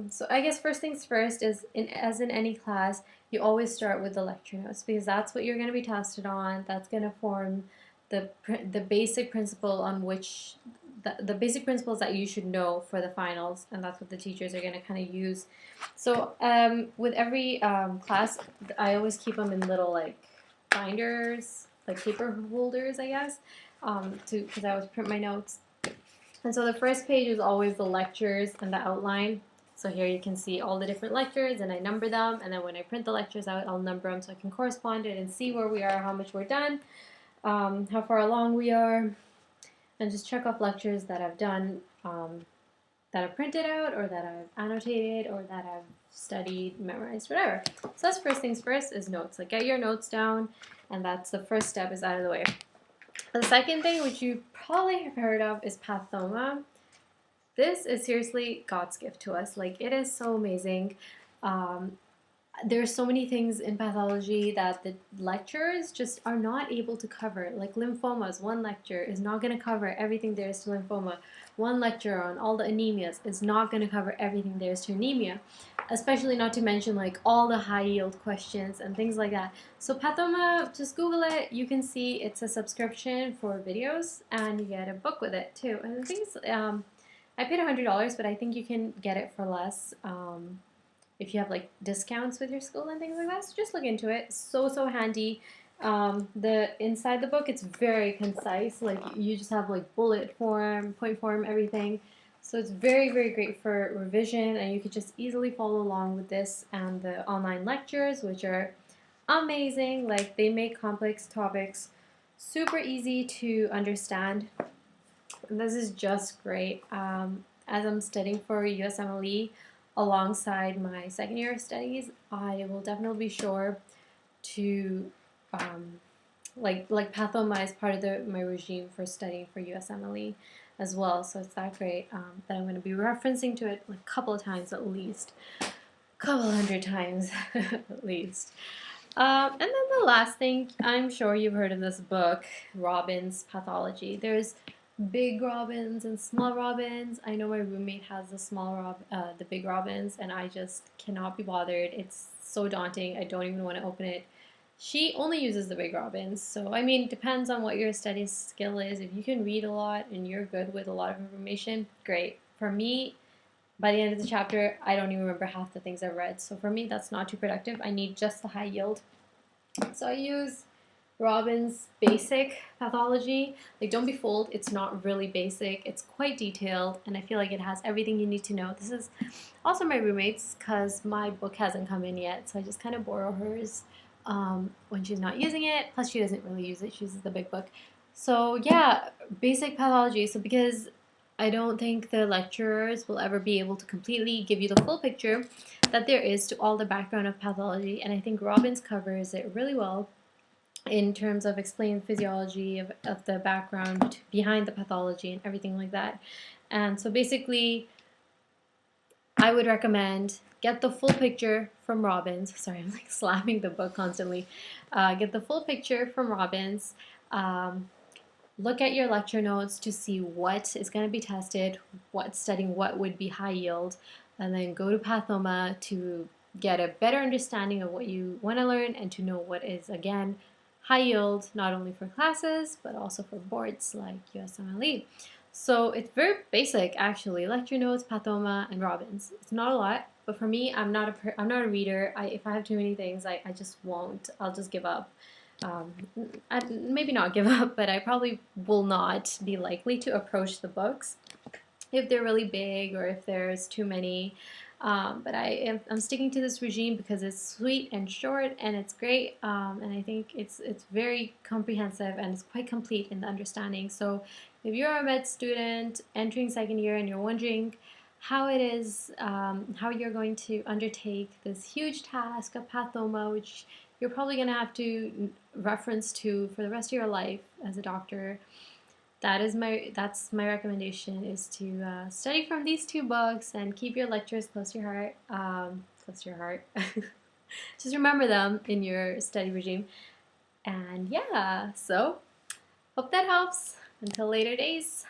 So I guess first things first is, as in any class, you always start with the lecture notes because that's what you're going to be tested on. That's going to form the basic principle on which the basic principles that you should know for the finals, and that's what the teachers are going to kind of use. So with every class, I always keep them in little like binders, like paper holders, I guess, because I always print my notes. And so the first page is always the lectures and the outline. So here you can see all the different lectures, and I number them, and then when I print the lectures out, I'll number them so I can correspond it and see where we are, how much we're done, how far along we are, and just check off lectures that I've done, that I've printed out, or that I've annotated, or that I've studied, memorized, whatever. So that's first things first is notes. Like get your notes down, and that's the first step is out of the way. The second thing, which you probably have heard of, is pathoma. This is seriously God's gift to us. Like, it is so amazing. There's so many things in pathology that the lecturers just are not able to cover. Like lymphomas, one lecture is not going to cover everything there is to lymphoma. One lecture on all the anemias is not going to cover everything there is to anemia. Especially not to mention like all the high yield questions and things like that. So pathoma, just Google it. You can see it's a subscription for videos, and you get a book with it too. And the things, I paid $100, but I think you can get it for less. If you have like discounts with your school and things like that, so just look into it. So handy. The inside the book, it's very concise. Like you just have like bullet form, point form, everything. So it's very great for revision, and you could just easily follow along with this and the online lectures, which are amazing. Like they make complex topics super easy to understand. And this is just great. As I'm studying for USMLE, alongside my second year of studies, I will definitely be sure to like pathoma is part of my regime for studying for USMLE as well. So it's that great that I'm going to be referencing to it like a couple of times at least, a couple hundred times at least. And then the last thing, I'm sure you've heard of this book, Robbins Pathology. There's big robins and small robins. I know my roommate has the big robins, and I just cannot be bothered. It's so daunting. I don't even want to open it. She only uses the big robins, so I mean, depends on what your study skill is. If you can read a lot and you're good with a lot of information, great. For me, by the end of the chapter, I don't even remember half the things I've read. So for me, that's not too productive. I need just the high yield. So I use Robbins Basic Pathology. Like, don't be fooled, it's not really basic. It's quite detailed, and I feel like it has everything you need to know. This is also my roommate's because my book hasn't come in yet, so I just kind of borrow hers when she's not using it. Plus, she doesn't really use it. She uses the big book. So yeah, basic pathology. So because I don't think the lecturers will ever be able to completely give you the full picture that there is to all the background of pathology, and I think Robbins covers it really well in terms of explaining physiology of the background behind the pathology and everything like that. And so basically, I would recommend get the full picture from Robbins. Sorry, I'm like slapping the book constantly. Get the full picture from Robbins. Look at your lecture notes to see what is going to be tested, studying what would be high yield, and then go to pathoma to get a better understanding of what you want to learn and to know what is, again, high yield, not only for classes, but also for boards like USMLE. So it's very basic, actually. Lecture notes, pathoma, and Robbins. It's not a lot, but for me, I'm not a reader. If I have too many things, I just won't. I'll just give up. Maybe not give up, but I probably will not be likely to approach the books if they're really big or if there's too many. But I'm sticking to this regime because it's sweet and short and it's great, and I think it's very comprehensive and it's quite complete in the understanding. So if you're a med student entering second year and you're wondering how it is, how you're going to undertake this huge task of pathoma, which you're probably going to have to reference to for the rest of your life as a doctor, that's my recommendation, is to study from these two books and keep your lectures close to your heart. Close to your heart. Just remember them in your study regime. And yeah, so hope that helps. Until later days.